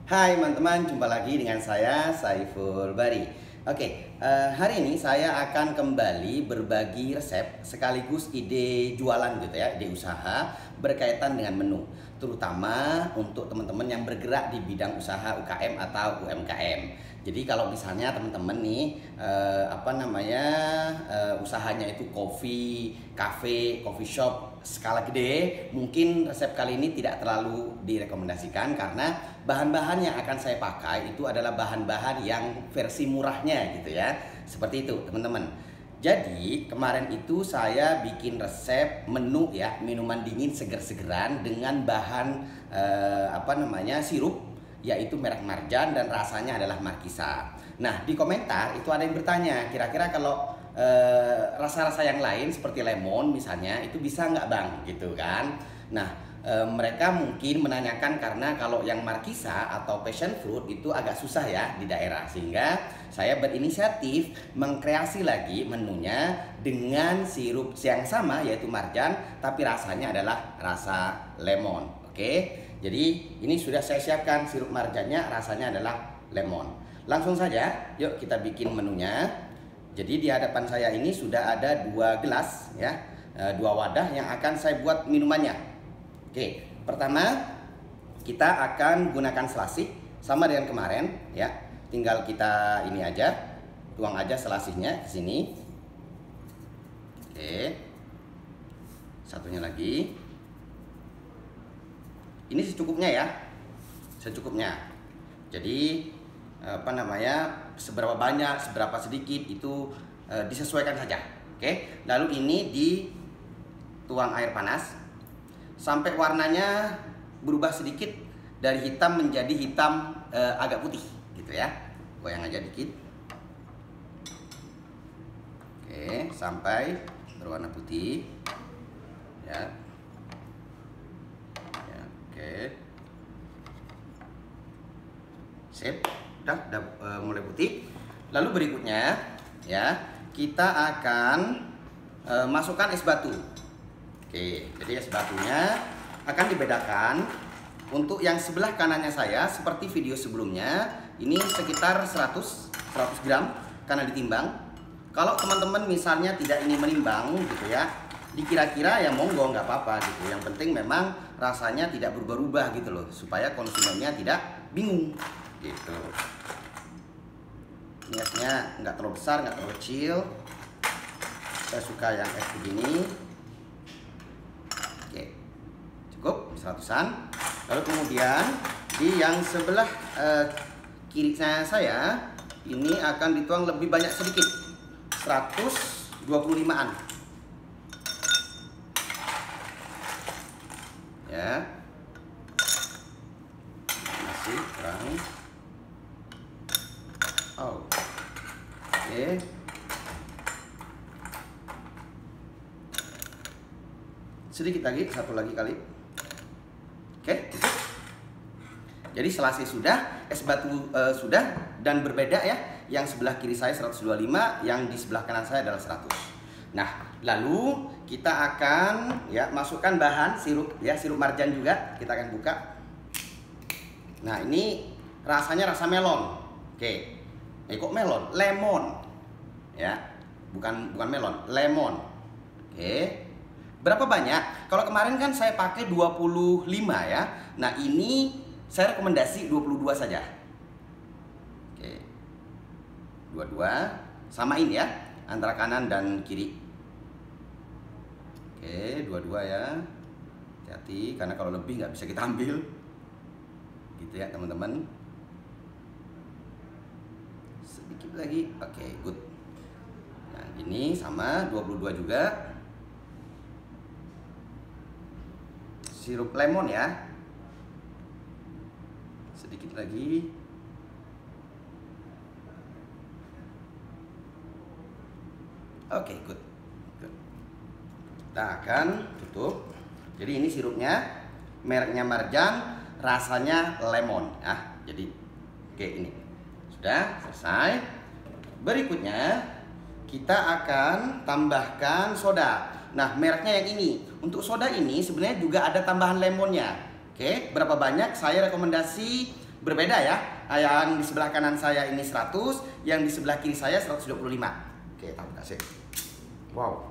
Hai teman-teman, jumpa lagi dengan saya Saiful Bari. Hari ini saya akan kembali berbagi resep sekaligus ide jualan gitu ya, ide usaha berkaitan dengan menu, terutama untuk teman-teman yang bergerak di bidang usaha UKM atau UMKM. Jadi kalau misalnya teman-teman nih usahanya itu coffee shop skala gede, mungkin resep kali ini tidak terlalu direkomendasikan karena bahan-bahan yang akan saya pakai itu adalah bahan-bahan yang versi murahnya gitu ya. Seperti itu, teman-teman. Jadi, kemarin itu saya bikin resep menu ya, minuman dingin seger-segeran dengan bahan sirup, yaitu merek Marjan dan rasanya adalah Markisa. Nah, di komentar itu ada yang bertanya, kira-kira kalau rasa-rasa yang lain seperti lemon misalnya itu bisa nggak bang gitu kan. Nah, mereka mungkin menanyakan karena kalau yang Markisa atau passion fruit itu agak susah ya di daerah, sehingga saya berinisiatif mengkreasi lagi menunya dengan sirup yang sama yaitu Marjan, tapi rasanya adalah rasa lemon. Oke, jadi ini sudah saya siapkan sirup Marjannya, rasanya adalah lemon. Langsung saja yuk kita bikin menunya. Jadi di hadapan saya ini sudah ada 2 gelas ya, 2 wadah yang akan saya buat minumannya. Oke, pertama kita akan gunakan selasih sama dengan kemarin ya. Tinggal kita ini aja, tuang aja selasihnya ke sini. Oke. Satunya lagi. Ini secukupnya ya. Secukupnya. Jadi seberapa banyak, seberapa sedikit itu disesuaikan saja. Oke, lalu ini dituang air panas sampai warnanya berubah sedikit dari hitam menjadi hitam agak putih gitu ya. Goyang aja dikit. Oke, sampai berwarna putih ya. Ya, oke. Sip. Udah mulai putih. Lalu berikutnya ya, kita akan masukkan es batu. Oke, jadi es batunya akan dibedakan. Untuk yang sebelah kanannya saya seperti video sebelumnya, ini sekitar 100 gram karena ditimbang. Kalau teman-teman misalnya tidak ingin menimbang gitu ya, dikira-kira ya monggo, nggak apa-apa gitu. Yang penting memang rasanya tidak berubah-ubah gitu loh, supaya konsumennya tidak bingung gitu. Esnya nggak terlalu besar, nggak terlalu kecil. Saya suka yang es begini. Oke, cukup 100-an. Lalu kemudian di yang sebelah kiri saya ini akan dituang lebih banyak sedikit, 125-an ya. Masih kurang. Oke. Sedikit lagi, satu lagi kali. Oke, cukup. Jadi selasih sudah, es batu sudah, dan berbeda ya. Yang sebelah kiri saya 125, yang di sebelah kanan saya adalah 100. Nah, lalu kita akan ya masukkan bahan sirup ya, sirup Marjan juga. Kita akan buka. Nah, ini rasanya rasa melon. Oke. Kok melon? Lemon. Ya. Bukan melon, lemon. Oke. Berapa banyak? Kalau kemarin kan saya pakai 25 ya. Nah, ini saya rekomendasi 22 saja. Oke. 22. Samain ya antara kanan dan kiri. Oke, 22 ya. Hati-hati karena kalau lebih nggak bisa kita ambil. Gitu ya, teman-teman. Sedikit lagi. Oke, good. Nah, ini sama 22 juga. Sirup lemon ya. Sedikit lagi. Oke, good. Kita akan tutup. Jadi ini sirupnya, mereknya Marjan, rasanya lemon ya. Jadi oke, ini sudah selesai. Berikutnya kita akan tambahkan soda. Nah, mereknya yang ini. Untuk soda ini sebenarnya juga ada tambahan lemonnya. Oke, berapa banyak? Saya rekomendasi Berbeda ya. Yang di sebelah kanan saya ini 100, yang di sebelah kiri saya 125. Oke, tak kasih. Wow.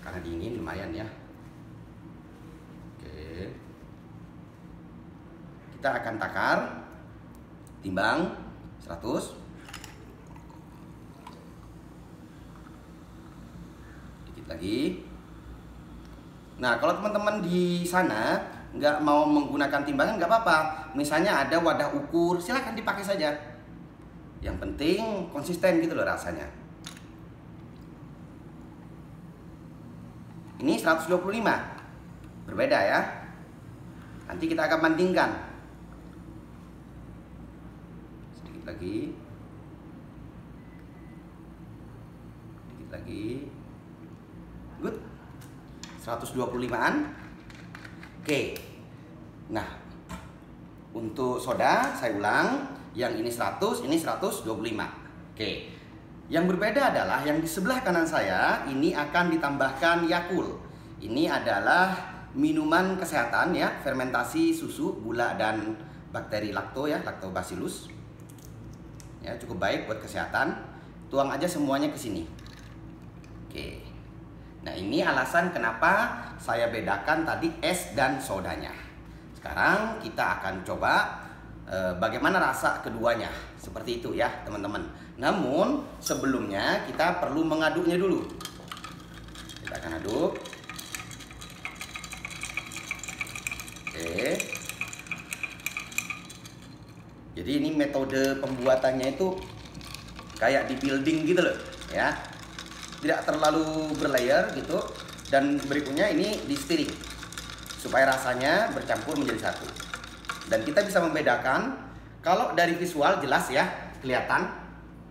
Karena dingin lumayan ya. Oke. Kita akan takar. Timbang 100. Dikit lagi. Nah, kalau teman-teman di sana nggak mau menggunakan timbangan nggak apa-apa. Misalnya ada wadah ukur, silahkan dipakai saja. Yang penting konsisten gitu loh rasanya. Ini 125. Berbeda ya. Nanti kita akan bandingkan. Sedikit lagi. Sedikit lagi. Good. 125-an. Oke. Nah, untuk soda saya ulang, yang ini 100, ini 125. Oke. Yang berbeda adalah yang di sebelah kanan saya ini akan ditambahkan Yakult. Ini adalah minuman kesehatan ya, fermentasi susu, gula dan bakteri lactobacillus. Ya, cukup baik buat kesehatan. Tuang aja semuanya ke sini. Oke. Nah, ini alasan kenapa saya bedakan tadi es dan sodanya. Sekarang kita akan coba bagaimana rasa keduanya. Seperti itu ya teman-teman. Namun sebelumnya kita perlu mengaduknya dulu. Kita akan aduk. Oke. Jadi ini metode pembuatannya itu kayak di building gitu loh ya. Tidak terlalu berlayer gitu. Dan berikutnya ini di stirring supaya rasanya bercampur menjadi satu. Dan kita bisa membedakan kalau dari visual jelas ya kelihatan,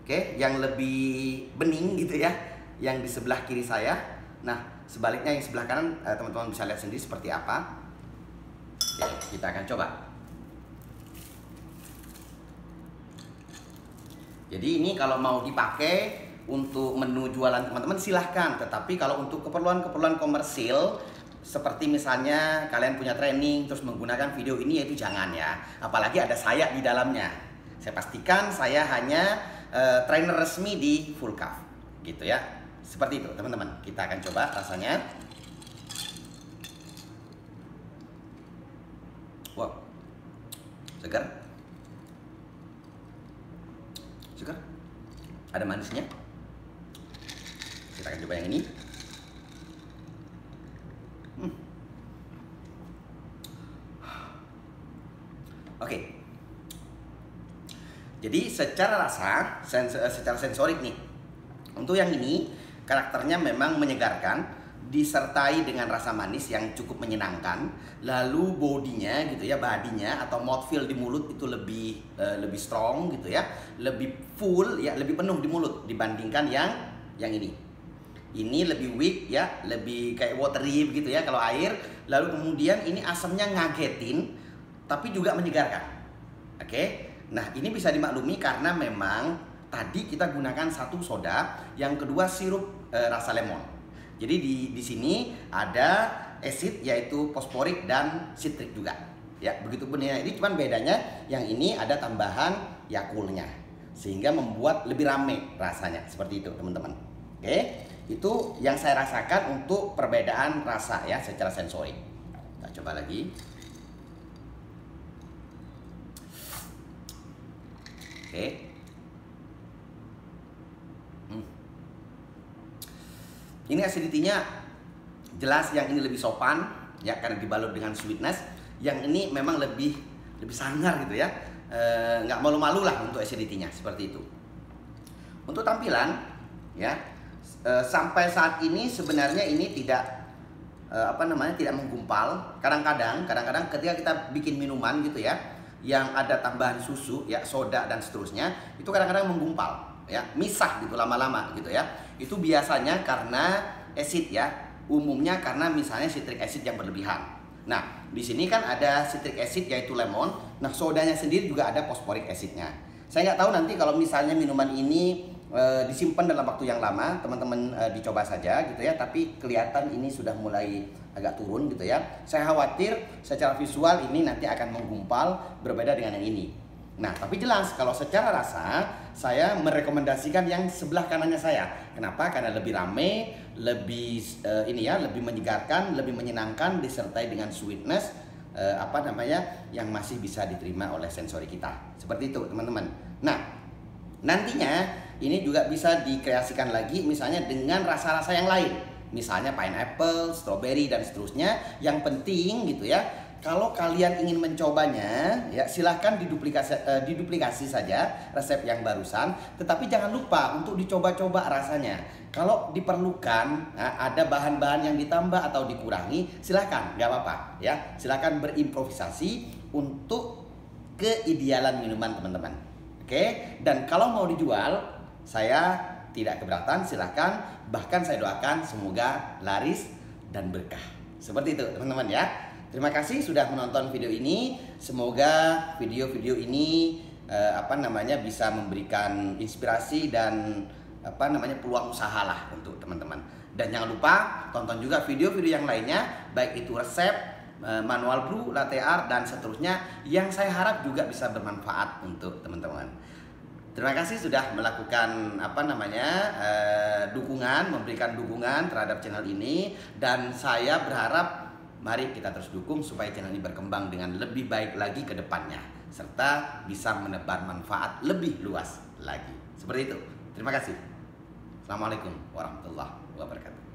oke, yang lebih bening gitu ya, yang di sebelah kiri saya. Nah, sebaliknya yang sebelah kanan teman-teman bisa lihat sendiri seperti apa. Oke, kita akan coba. Jadi ini kalau mau dipakai untuk menu jualan teman-teman silahkan, tetapi kalau untuk keperluan-keperluan komersil seperti misalnya kalian punya training terus menggunakan video ini, yaitu jangan ya, apalagi ada saya di dalamnya. Saya pastikan saya hanya trainer resmi di Full Cup gitu ya, seperti itu teman-teman. Kita akan coba rasanya. Wow, segar, segar, ada manisnya. Kita akan coba yang ini. Oke. Jadi secara rasa, secara sensorik nih, untuk yang ini karakternya memang menyegarkan, disertai dengan rasa manis yang cukup menyenangkan. Lalu bodinya gitu ya, badinya atau mouthfeel di mulut itu lebih strong gitu ya, lebih full ya, lebih penuh di mulut dibandingkan yang ini. Ini lebih weak ya, lebih kayak watery begitu ya kalau air. Lalu kemudian ini asamnya ngagetin tapi juga menyegarkan. Oke. Nah, ini bisa dimaklumi karena memang tadi kita gunakan satu soda, yang kedua sirup rasa lemon. Jadi di sini ada acid yaitu fosforik dan citrik juga. Ya, begitu pun ya. Ini cuman bedanya yang ini ada tambahan Yakultnya sehingga membuat lebih rame rasanya seperti itu, teman-teman. Oke. Itu yang saya rasakan untuk perbedaan rasa ya secara sensorik. Kita coba lagi. Oke. Ini acidity-nya jelas, yang ini lebih sopan ya karena dibalut dengan sweetness. Yang ini memang lebih sangar gitu ya. Nggak malu-malu lah untuk acidity-nya seperti itu. Untuk tampilan ya, sampai saat ini sebenarnya ini tidak tidak menggumpal. Kadang-kadang ketika kita bikin minuman gitu ya, yang ada tambahan susu ya, soda dan seterusnya, itu kadang-kadang menggumpal ya, misah gitu lama-lama gitu ya. Itu biasanya karena acid ya, umumnya karena misalnya citric acid yang berlebihan. Nah, di sini kan ada citric acid yaitu lemon. Nah, sodanya sendiri juga ada phosphoric acidnya. Saya nggak tahu nanti kalau misalnya minuman ini disimpan dalam waktu yang lama, teman-teman dicoba saja gitu ya. Tapi kelihatan ini sudah mulai agak turun gitu ya. Saya khawatir secara visual ini nanti akan menggumpal, berbeda dengan yang ini. Nah, tapi jelas kalau secara rasa saya merekomendasikan yang sebelah kanannya saya. Kenapa? Karena lebih rame, lebih lebih menyegarkan, lebih menyenangkan, disertai dengan sweetness yang masih bisa diterima oleh sensori kita. Seperti itu, teman-teman. Nah, nantinya ini juga bisa dikreasikan lagi misalnya dengan rasa-rasa yang lain. Misalnya pineapple, strawberry dan seterusnya. Yang penting gitu ya, kalau kalian ingin mencobanya ya silahkan diduplikasi saja resep yang barusan, tetapi jangan lupa untuk dicoba-coba rasanya. Kalau diperlukan ada bahan-bahan yang ditambah atau dikurangi, silahkan, nggak apa-apa ya. Silahkan berimprovisasi untuk keidealan minuman teman-teman. Oke, dan kalau mau dijual, saya tidak keberatan, silahkan. Bahkan saya doakan semoga laris dan berkah. Seperti itu teman-teman ya. Terima kasih sudah menonton video ini. Semoga video-video ini bisa memberikan inspirasi dan peluang usaha lah untuk teman-teman. Dan jangan lupa tonton juga video-video yang lainnya, baik itu resep, manual brew, latte art dan seterusnya yang saya harap juga bisa bermanfaat untuk teman-teman. Terima kasih sudah melakukan dukungan, memberikan dukungan terhadap channel ini, dan saya berharap mari kita terus dukung supaya channel ini berkembang dengan lebih baik lagi ke depannya, serta bisa menebar manfaat lebih luas lagi. Seperti itu. Terima kasih. Assalamualaikum warahmatullahi wabarakatuh.